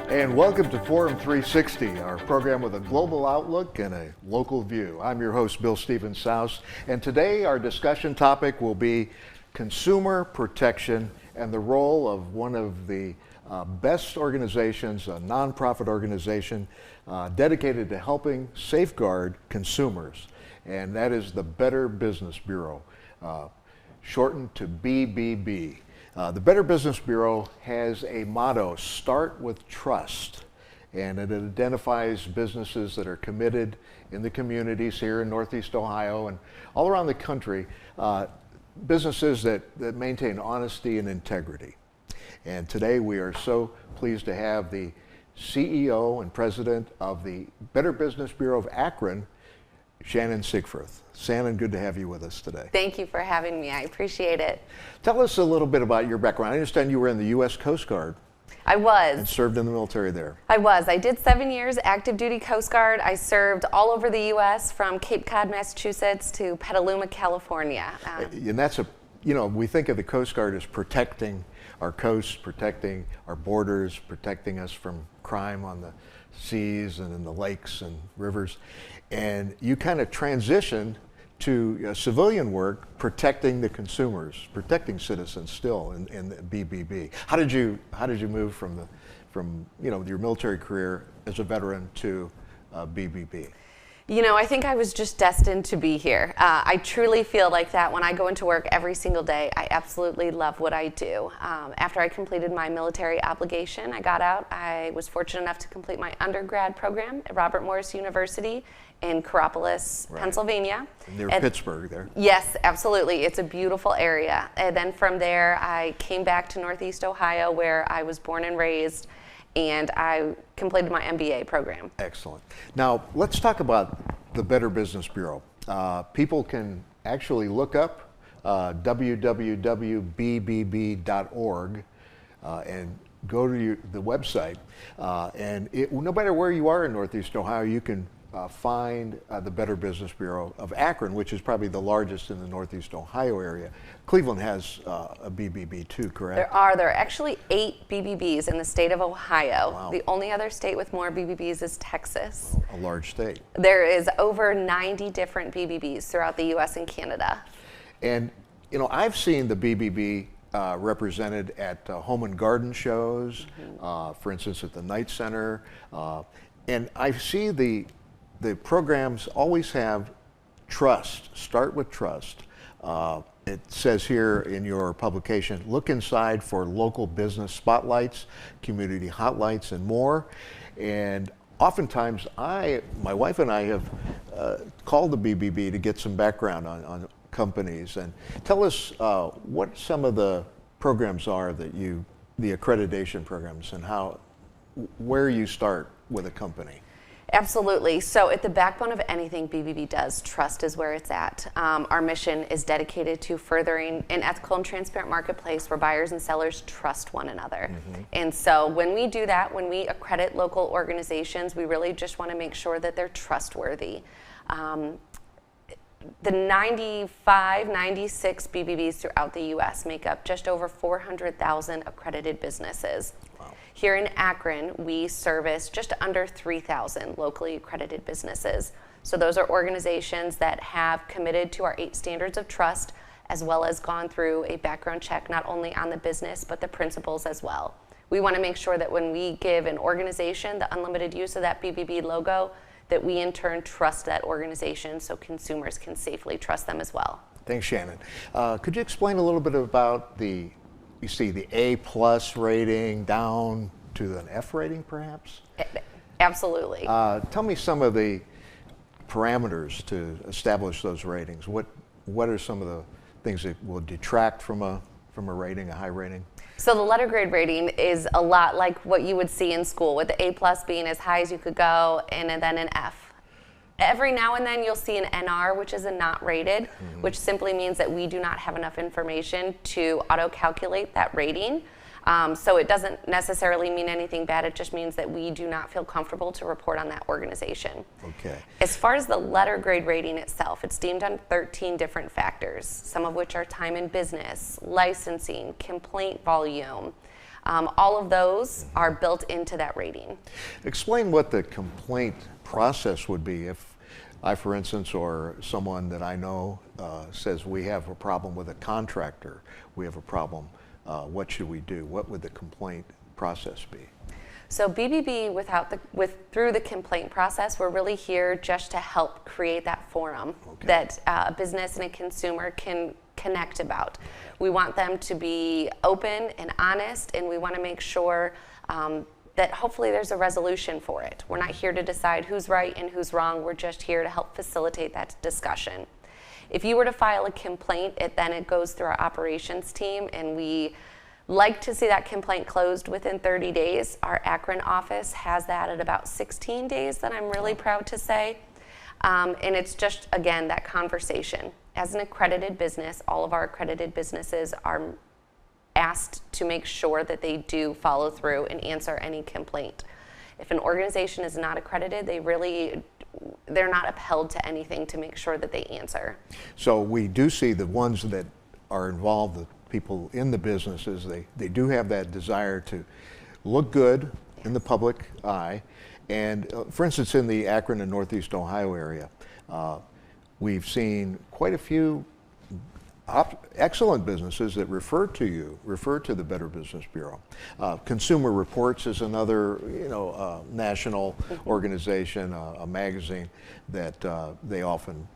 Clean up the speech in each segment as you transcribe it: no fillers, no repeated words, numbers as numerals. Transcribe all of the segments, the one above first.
And welcome to Forum 360, our program with a global outlook and a local view. I'm your host, Bill Stephen Souse, and today our discussion topic will be consumer protection and the role of one of the best organizations, a nonprofit organization dedicated to helping safeguard consumers, and that is the Better Business Bureau, shortened to BBB. The Better Business Bureau has a motto, start with trust, and it identifies businesses that are committed in the communities here in Northeast Ohio and all around the country, businesses that maintain honesty and integrity. And today we are so pleased to have the CEO and president of the Better Business Bureau of Akron, Shannon Sigfirth. Shannon, good to have you with us today. Thank you for having me. I appreciate it. Tell us a little bit about your background. I understand you were in the U.S. Coast Guard. I was. And served in the military there. I was. I did 7 years active duty Coast Guard. I served all over the U.S. from Cape Cod, Massachusetts to Petaluma, California. And that's we think of the Coast Guard as protecting our coasts, protecting our borders, protecting us from crime on the seas and in the lakes and rivers. And you kind of transitioned to civilian work, protecting the consumers, protecting citizens still in the BBB. How did you move from your military career as a veteran to BBB? You know, I think I was just destined to be here. I truly feel like that when I go into work every single day. I absolutely love what I do. After I completed my military obligation, I got out. I was fortunate enough to complete my undergrad program at Robert Morris University in Coraopolis, right, Pennsylvania. Near Pittsburgh there. Yes, absolutely. It's a beautiful area. And then from there, I came back to Northeast Ohio where I was born and raised, and I completed my MBA program. Excellent. Now, let's talk about the Better Business Bureau. People can actually look up www.bbb.org and go to the website. No matter where you are in Northeast Ohio, you can find the Better Business Bureau of Akron, which is probably the largest in the Northeast Ohio area. Cleveland has a BBB too, correct? There are actually 8 BBBs in the state of Ohio. Wow. The only other state with more BBBs is Texas. A large state. There is over 90 different BBBs throughout the U.S. and Canada. And I've seen the BBB represented at home and garden shows, for instance at the Knight Center, and I see the programs always have trust, start with trust. It says here in your publication, look inside for local business spotlights, community hotlines, and more. And oftentimes my wife and I have called the BBB to get some background on companies. And tell us what some of the programs are that the accreditation programs, and where you start with a company. Absolutely. So at the backbone of anything BBB does, trust is where it's at. Our mission is dedicated to furthering an ethical and transparent marketplace where buyers and sellers trust one another. And so when we do that, when we accredit local organizations, we really just want to make sure that they're trustworthy. The 95, 96 BBBs throughout the U.S. make up just over 400,000 accredited businesses. Wow. Here in Akron, we service just under 3,000 locally accredited businesses. So those are organizations that have committed to our 8 standards of trust, as well as gone through a background check not only on the business, but the principals as well. We want to make sure that when we give an organization the unlimited use of that BBB logo, that we in turn trust that organization so consumers can safely trust them as well. Thanks, Shannon. Could you explain a little bit about the A+ rating down to an F rating perhaps? Absolutely. Tell me some of the parameters to establish those ratings. What are some of the things that will detract from a rating, a high rating? So the letter grade rating is a lot like what you would see in school, with the A+ being as high as you could go, and then an F. Every now and then you'll see an NR, which is a not rated, which simply means that we do not have enough information to auto-calculate that rating. So it doesn't necessarily mean anything bad. It just means that we do not feel comfortable to report on that organization. Okay. As far as the letter grade rating itself, it's deemed on 13 different factors, some of which are time in business, licensing, complaint volume. All of those are built into that rating. Explain what the complaint process would be if I, for instance, or someone that I know says we have a problem with a contractor, we have a problem, what should we do? What would the complaint process be? So BBB, through the complaint process, we're really here just to help create that forum that a business and a consumer can connect about. We want them to be open and honest, and we want to make sure that hopefully there's a resolution for it. We're not here to decide who's right and who's wrong. We're just here to help facilitate that discussion. If you were to file a complaint, then it goes through our operations team, and we like to see that complaint closed within 30 days. Our Akron office has that at about 16 days that I'm really proud to say. And it's just, again, that conversation. As an accredited business, all of our accredited businesses are asked to make sure that they do follow through and answer any complaint. If an organization is not accredited, they're not upheld to anything to make sure that they answer. So we do see the ones that are involved, the people in the businesses, they do have that desire to look good in the public eye. And for instance, in the Akron and Northeast Ohio area, we've seen quite a few excellent businesses that refer to the Better Business Bureau. Consumer Reports is another, national organization, a magazine that they often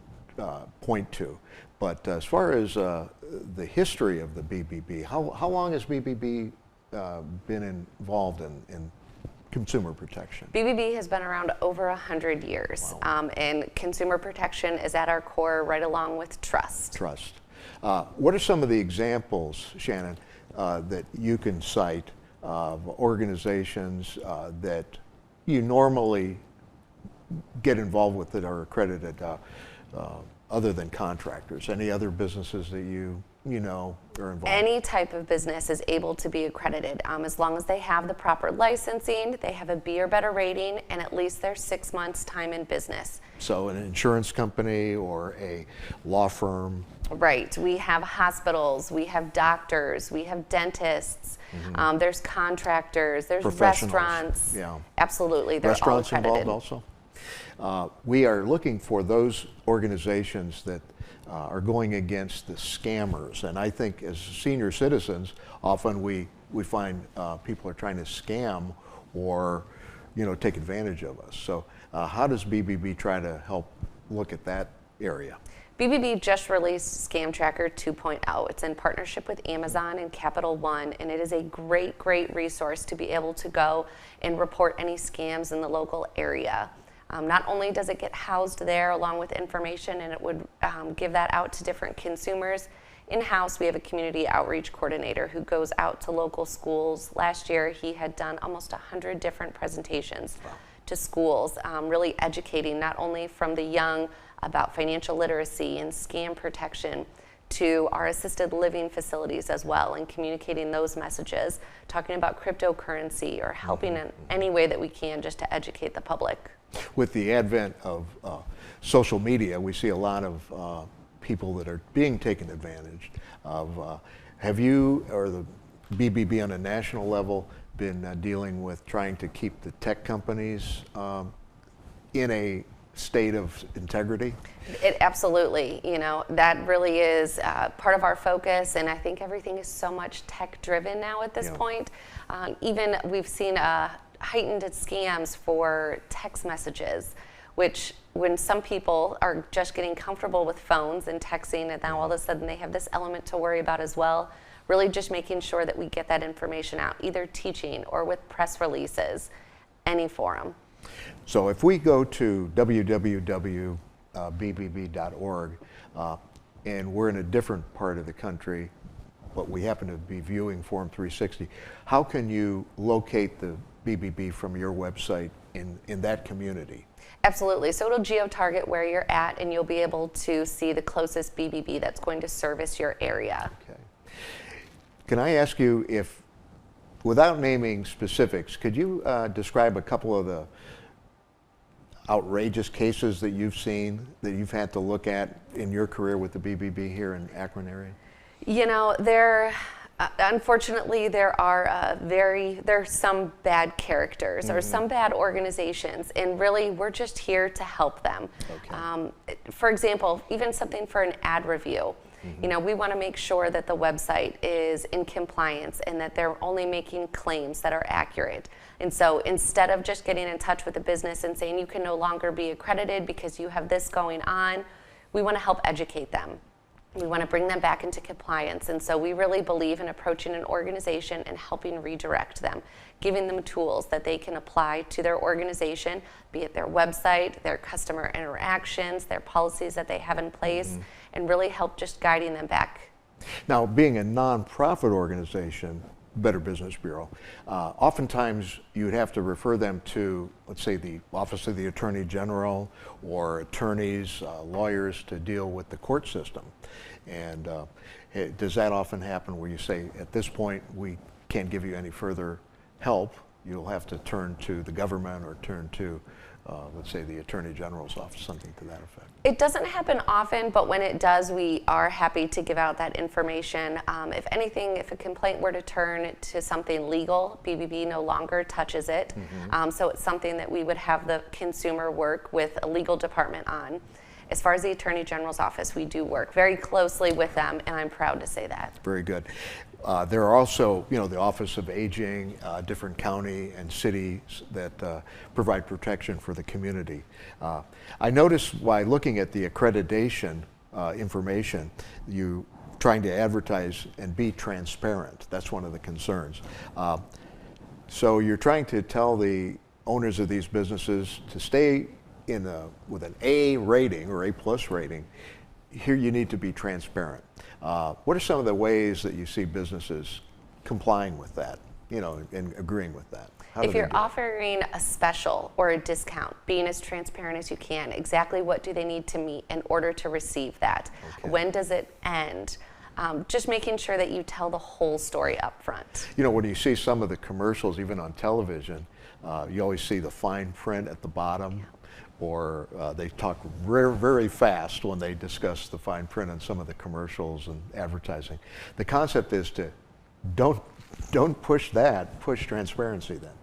point to. But as far as the history of the BBB, how long has BBB been involved in consumer protection? BBB has been around over 100 years, Wow. and consumer protection is at our core, right along with trust. Trust. What are some of the examples, Shannon, that you can cite of organizations that you normally get involved with that are accredited, other than contractors? Any other businesses that you know are involved? Any type of business is able to be accredited as long as they have the proper licensing, they have a B or better rating, and at least their 6 months time in business. So an insurance company or a law firm? Right. We have hospitals, we have doctors, we have dentists, there's contractors, there's Professionals. restaurants. Yeah. Absolutely. They're Restaurants all accredited. involved also? We are looking for those organizations that are going against the scammers. And I think as senior citizens, often we find people are trying to scam or take advantage of us. So how does BBB try to help look at that area? BBB just released Scam Tracker 2.0. It's in partnership with Amazon and Capital One, and it is a great, great resource to be able to go and report any scams in the local area. Not only does it get housed there along with information, and it would give that out to different consumers. In-house, we have a community outreach coordinator who goes out to local schools. Last year, he had done almost 100 different presentations to schools, really educating not only from the young about financial literacy and scam protection to our assisted living facilities as well, and communicating those messages, talking about cryptocurrency or helping in any way that we can just to educate the public. With the advent of social media, we see a lot of people that are being taken advantage of. Have you or the BBB on a national level been dealing with trying to keep the tech companies in a state of integrity? It absolutely, that really is part of our focus, and I think everything is so much tech driven now at this point. Even we've seen heightened scams for text messages, which when some people are just getting comfortable with phones and texting, and now all of a sudden they have this element to worry about as well. Really just making sure that we get that information out, either teaching or with press releases, any forum. So if we go to www.bbb.org and we're in a different part of the country, but we happen to be viewing Forum 360, how can you locate the BBB from your website in that community? Absolutely. So it'll geo-target where you're at, and you'll be able to see the closest BBB that's going to service your area. Okay. Can I ask you if without naming specifics, could you describe a couple of the outrageous cases that you've seen, that you've had to look at in your career with the BBB here in Akron area? You know, unfortunately, there's some bad characters or some bad organizations, and really we're just here to help them. Okay. For example, even something for an ad review. You know, we want to make sure that the website is in compliance and that they're only making claims that are accurate. And so instead of just getting in touch with the business and saying you can no longer be accredited because you have this going on, we want to help educate them. We want to bring them back into compliance. And so we really believe in approaching an organization and helping redirect them, giving them tools that they can apply to their organization, be it their website, their customer interactions, their policies that they have in place, and really help just guiding them back. Now, being a nonprofit organization, Better Business Bureau, oftentimes you'd have to refer them to, let's say, the Office of the Attorney General or attorneys, lawyers to deal with the court system. And does that often happen where you say, at this point, we can't give you any further help, you'll have to turn to the government or turn to, let's say, the Attorney General's office, something to that effect? It doesn't happen often, but when it does, we are happy to give out that information. If anything, if a complaint were to turn to something legal, BBB no longer touches it. So it's something that we would have the consumer work with a legal department on. As far as the Attorney General's office, we do work very closely with them, and I'm proud to say that. Very good. There are also, you know, the Office of Aging, different county and cities that provide protection for the community. I noticed by looking at the accreditation information, you trying to advertise and be transparent. That's one of the concerns. So you're trying to tell the owners of these businesses to stay with an A rating or A+ rating. Here you need to be transparent. What are some of the ways that you see businesses complying with that, you know, and agreeing with that? If you're offering a special or a discount, being as transparent as you can, exactly what do they need to meet in order to receive that? Okay. When does it end? Just making sure that you tell the whole story up front. You know, when you see some of the commercials, even on television, you always see the fine print at the bottom. Yeah. Or they talk very fast when they discuss the fine print on some of the commercials and advertising. The concept is to don't push that, push transparency then.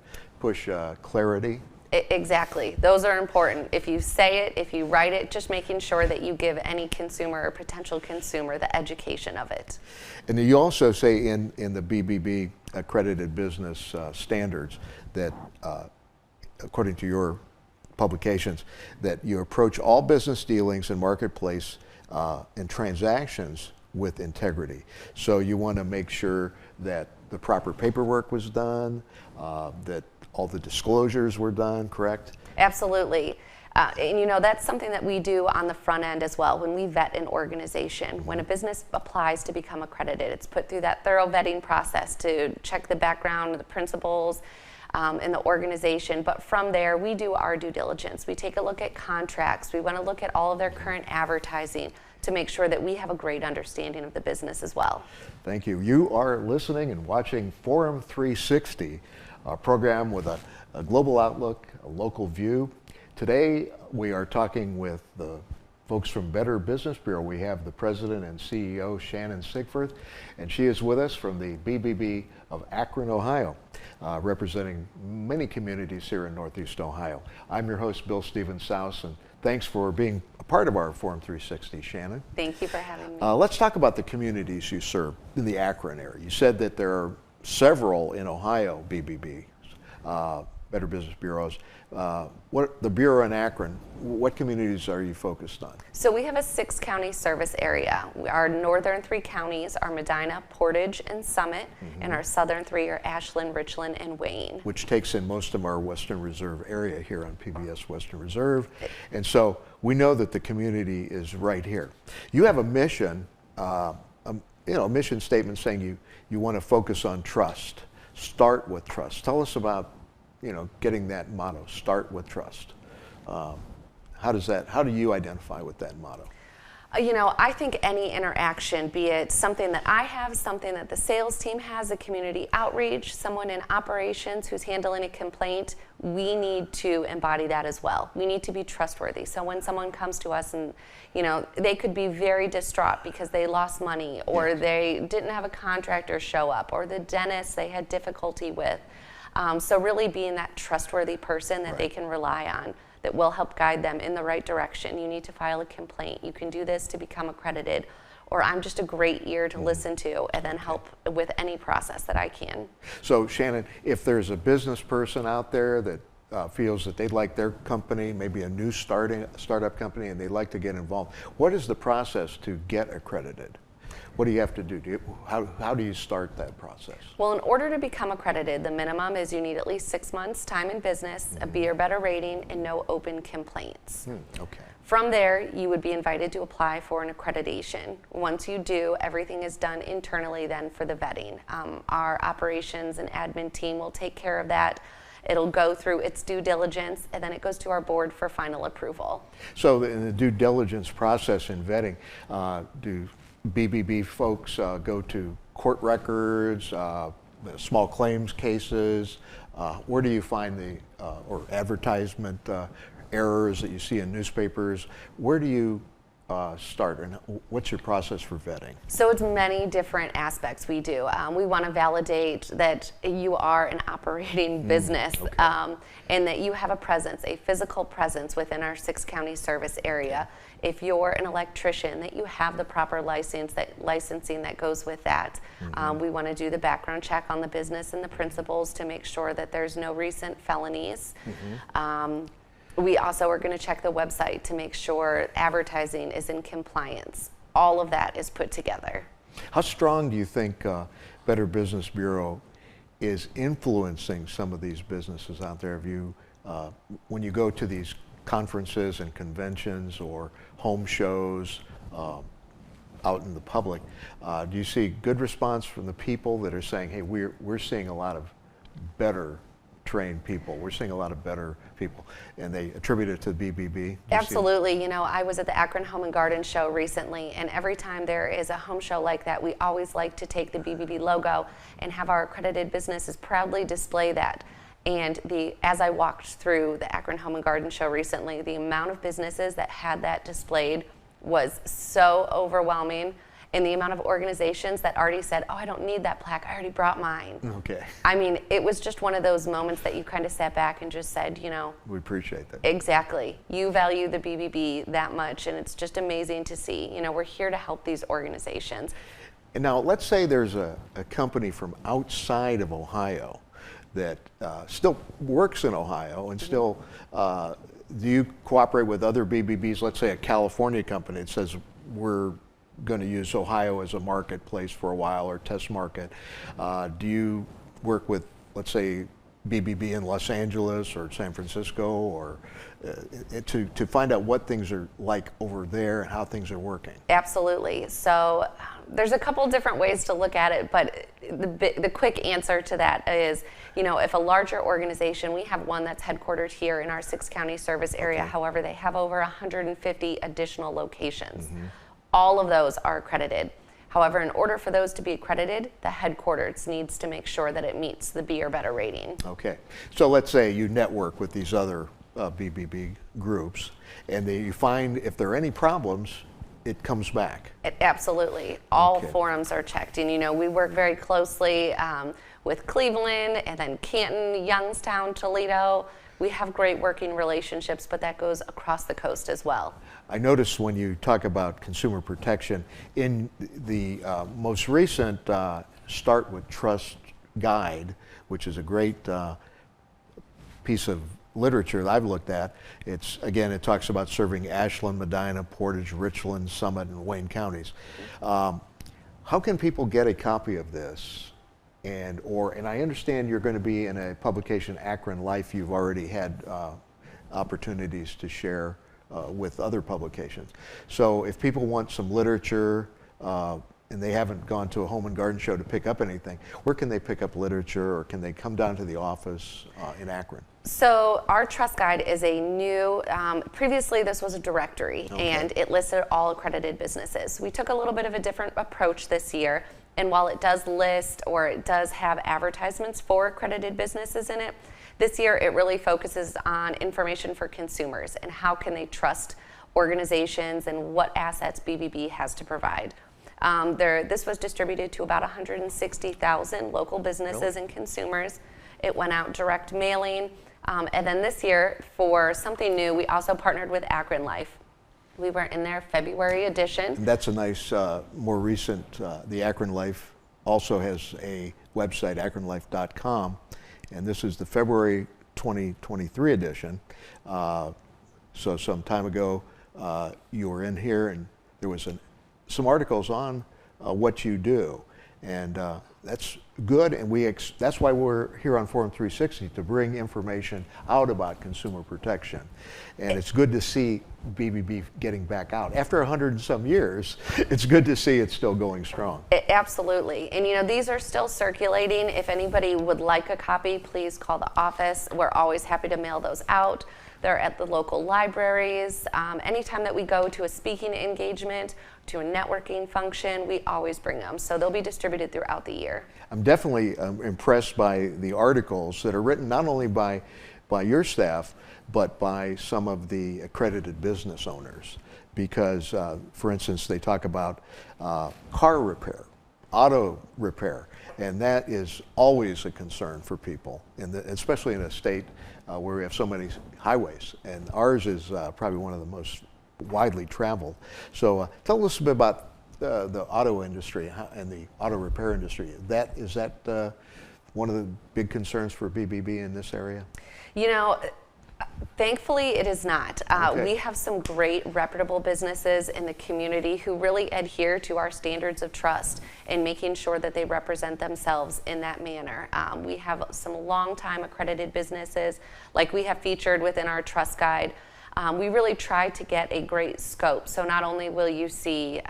Push clarity. Exactly. Those are important. If you say it, if you write it, just making sure that you give any consumer or potential consumer the education of it. And you also say in the BBB accredited business standards that, according to your publications, that you approach all business dealings and marketplace and transactions with integrity. So you want to make sure that the proper paperwork was done, that all the disclosures were done, correct? Absolutely. And you know, that's something that we do on the front end as well. When we vet an organization, when a business applies to become accredited, it's put through that thorough vetting process to check the background, the principles, in the organization. But from there, we do our due diligence. We take a look at contracts. We want to look at all of their current advertising to make sure that we have a great understanding of the business as well. Thank you. You are listening and watching Forum 360, a program with a global outlook, a local view. Today, we are talking with the folks from Better Business Bureau. We have the president and CEO, Shannon Sigford, and she is with us from the BBB of Akron, Ohio, representing many communities here in Northeast Ohio. I'm your host, Bill Stephen Souse, and thanks for being a part of our Forum 360, Shannon. Thank you for having me. Let's talk about the communities you serve in the Akron area. You said that there are several in Ohio, BBB, Better Business Bureaus. The Bureau in Akron, what communities are you focused on? So we have a 6-county service area. Our northern 3 counties are Medina, Portage, and Summit, and our southern 3 are Ashland, Richland, and Wayne. Which takes in most of our Western Reserve area here on PBS Western Reserve. And so we know that the community is right here. You have a mission, a mission statement saying you want to focus on trust. Start with trust. Tell us about getting that motto, start with trust. How do you identify with that motto? I think any interaction, be it something that I have, something that the sales team has, a community outreach, someone in operations who's handling a complaint, we need to embody that as well. We need to be trustworthy. So when someone comes to us and, they could be very distraught because they lost money, or Yes. they didn't have a contractor show up, or the dentist they had difficulty with. So really being that trustworthy person that they can rely on, that will help guide them in the right direction. You need to file a complaint. You can do this to become accredited. Or I'm just a great ear to listen to, and then help with any process that I can. So Shannon, if there's a business person out there that feels that they'd like their company, maybe a new startup company, and they'd like to get involved, what is the process to get accredited? What do you have to do? How do you start that process? Well, in order to become accredited, the minimum is you need at least 6 months time in business, a B or better rating, and no open complaints. Okay. From there, you would be invited to apply for an accreditation. Once you do, everything is done internally then for the vetting. Our operations and admin team will take care of that. It'll go through its due diligence, and then it goes to our board for final approval. So in the due diligence process in vetting, do BBB folks go to court records, small claims cases? Where do you find the or advertisement errors that you see in newspapers? Where do you start, and what's your process for vetting? So it's many different aspects we do. We want to validate that you are an operating business, and that you have a presence, a physical presence within our 6-county service area. If you're an electrician, that you have the proper licensing that goes with that. We want to do the background check on the business and the principals to make sure that there's no recent felonies. We also are going to check the website to make sure advertising is in compliance. All of that is put together. How strong do you think Better Business Bureau is influencing some of these businesses out there? Have you, when you go to these conferences and conventions or home shows out in the public, do you see good response from the people that are saying, hey, we're seeing a lot of better trained people, we're seeing a lot of better people, and they attribute it to BBB? Absolutely. I was at the Akron Home and Garden Show recently, and every time there is a home show like that, we always like to take the BBB logo and have our accredited businesses proudly display that. And as I walked through the Akron Home and Garden Show recently, the amount of businesses that had that displayed was so overwhelming, and the amount of organizations that already said, oh, I don't need that plaque, I already brought mine. Okay. I mean, it was just one of those moments that you kind of sat back and just said, we appreciate that. Exactly. You value the BBB that much, and it's just amazing to see. We're here to help these organizations. And now let's say there's a company from outside of Ohio that still works in Ohio and still, do you cooperate with other BBBs? Let's say a California company that says we're going to use Ohio as a marketplace for a while, or test market. Do you work with, let's say, BBB in Los Angeles or San Francisco, or to find out what things are like over there and how things are working? Absolutely. So there's a couple different ways to look at it, but the quick answer to that is, if a larger organization, we have one that's headquartered here in our 6-county service area. However, they have over 150 additional locations. All of those are accredited. However, in order for those to be accredited, the headquarters needs to make sure that it meets the B or better rating. Okay. So let's say you network with these other BBB groups, and you find if there are any problems, it comes back. Absolutely. All forums are checked. And, we work very closely with Cleveland, and then Canton, Youngstown, Toledo. We have great working relationships, but that goes across the coast as well. I noticed when you talk about consumer protection, in the most recent Start with Trust guide, which is a great piece of literature that I've looked at, it talks about serving Ashland, Medina, Portage, Richland, Summit, and Wayne counties. How can people get a copy of this? And I understand you're going to be in a publication, Akron Life. You've already had opportunities to share with other publications. So if people want some literature and they haven't gone to a home and garden show to pick up anything, where can they pick up literature, or can they come down to the office in Akron? So our Trust Guide is a new, previously this was a directory, and it listed all accredited businesses. We took a little bit of a different approach this year, and while it does list, or it does have advertisements for accredited businesses in it, this year it really focuses on information for consumers and how can they trust organizations and what assets BBB has to provide. This was distributed to about 160,000 local businesses and consumers. It went out direct mailing. And then this year, for something new, we also partnered with Akron Life. We were in their February edition. And that's a nice, more recent, the Akron Life also has a website, akronlife.com, and this is the February 2023 edition. So some time ago, you were in here, and there was some articles on what you do, and that's good. And that's why we're here on Forum 360, to bring information out about consumer protection. And it's good to see BBB getting back out after 100 and some years. It's good to see it's still going strong. Absolutely. And these are still circulating. If anybody would like a copy, please call the office. We're always happy to mail those out. They're at the local libraries. Anytime that we go to a speaking engagement, to a networking function, we always bring them. So they'll be distributed throughout the year. I'm definitely impressed by the articles that are written not only by your staff, but by some of the accredited business owners. Because, for instance, they talk about car repair, auto repair, and that is always a concern for people, especially in a state where we have so many highways, and ours is probably one of the most widely traveled. So tell us a bit about the auto industry and the auto repair industry. Is that one of the big concerns for BBB in this area? Thankfully, it is not. We have some great reputable businesses in the community who really adhere to our standards of trust and making sure that they represent themselves in that manner. We have some longtime accredited businesses, like we have featured within our Trust Guide. We really try to get a great scope. So not only will you see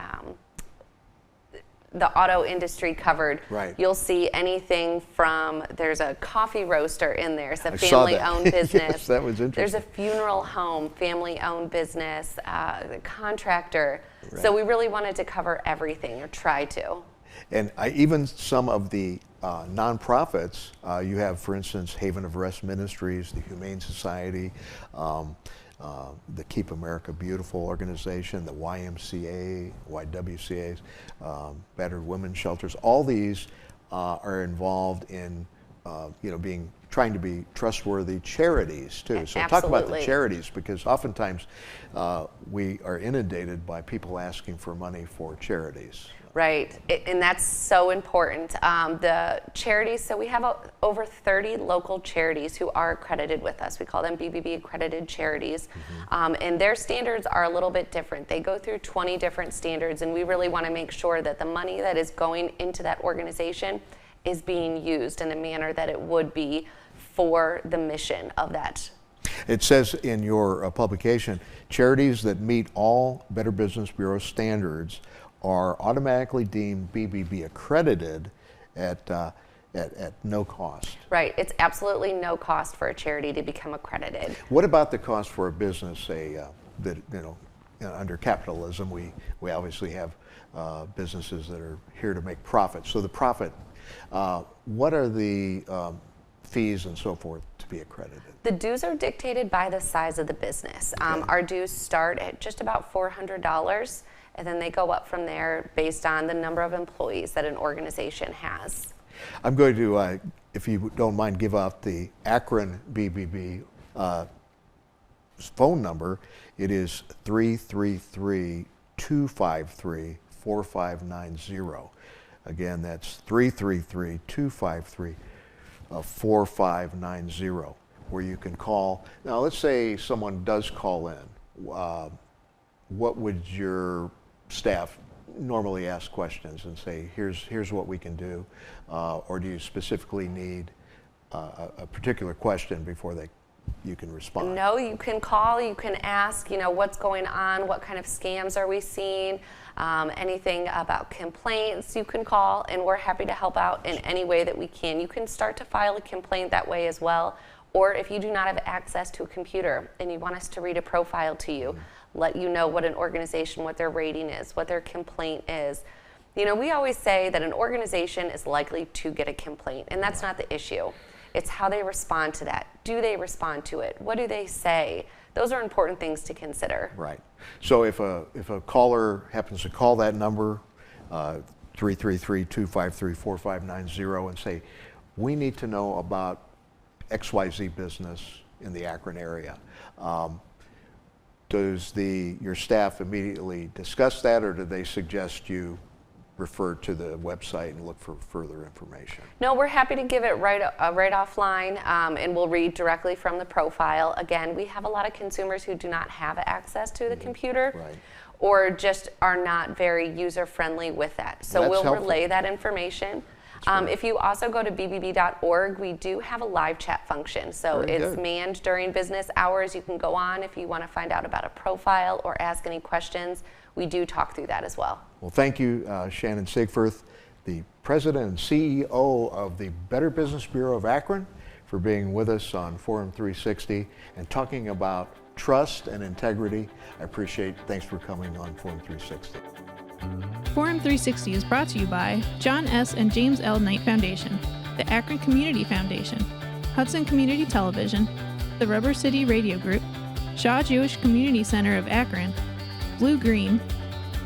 the auto industry covered, you'll see anything from, there's a coffee roaster in there, it's a family-owned business. Yes, that was interesting. There's a funeral home, family-owned business, the contractor. So we really wanted to cover everything, or try to. And even some of the nonprofits, you have, for instance, Haven of Rest Ministries, the Humane Society, the Keep America Beautiful organization, the YMCA, YWCA's, Battered Women's Shelters. All these are involved in, trying to be trustworthy charities too. So talk about the charities, because oftentimes we are inundated by people asking for money for charities. Right, and that's so important. The charities, so we have over 30 local charities who are accredited with us. We call them BBB accredited charities. And their standards are a little bit different. They go through 20 different standards, and we really want to make sure that the money that is going into that organization is being used in a manner that it would be for the mission of that. It says in your publication, charities that meet all Better Business Bureau standards are automatically deemed BBB accredited at no cost. Right, it's absolutely no cost for a charity to become accredited. What about the cost for a business, under capitalism, we obviously have businesses that are here to make profit. So the profit, what are the fees and so forth to be accredited? The dues are dictated by the size of the business. Our dues start at just about $400. And then they go up from there based on the number of employees that an organization has. I'm going to, if you don't mind, give out the Akron BBB phone number. It is 333-253-4590. Again, that's 333-253-4590, where you can call. Now, let's say someone does call in. What would your staff normally ask questions and say, here's what we can do, or do you specifically need a particular question before they you can respond? No, you can call, you can ask, what's going on, what kind of scams are we seeing, anything about complaints, you can call, and we're happy to help out in any way that we can. You can start to file a complaint that way as well, or if you do not have access to a computer and you want us to read a profile to you, let you know what an organization, what their rating is, what their complaint is. We always say that an organization is likely to get a complaint, and that's not the issue. It's how they respond to that. Do they respond to it? What do they say? Those are important things to consider. Right. So if a caller happens to call that number, 333-253-4590, and say, we need to know about XYZ business in the Akron area, does your staff immediately discuss that, or do they suggest you refer to the website and look for further information? No, we're happy to give it right offline, and we'll read directly from the profile. Again, we have a lot of consumers who do not have access to the computer, Right. or just are not very user-friendly with that. So That's we'll helpful. relay that information. If you also go to bbb.org, we do have a live chat function. So Very it's good. manned during business hours. You can go on if you want to find out about a profile or ask any questions. We do talk through that as well. Well, thank you, Shannon Sigfirth, the President and CEO of the Better Business Bureau of Akron, for being with us on Forum 360 and talking about trust and integrity. I appreciate. Thanks for coming on Forum 360. Forum 360 is brought to you by John S. and James L. Knight Foundation, the Akron Community Foundation, Hudson Community Television, the Rubber City Radio Group, Shaw Jewish Community Center of Akron, Blue Green,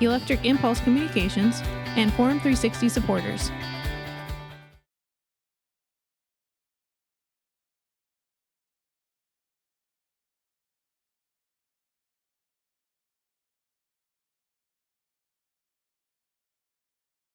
Electric Impulse Communications, and Forum 360 supporters.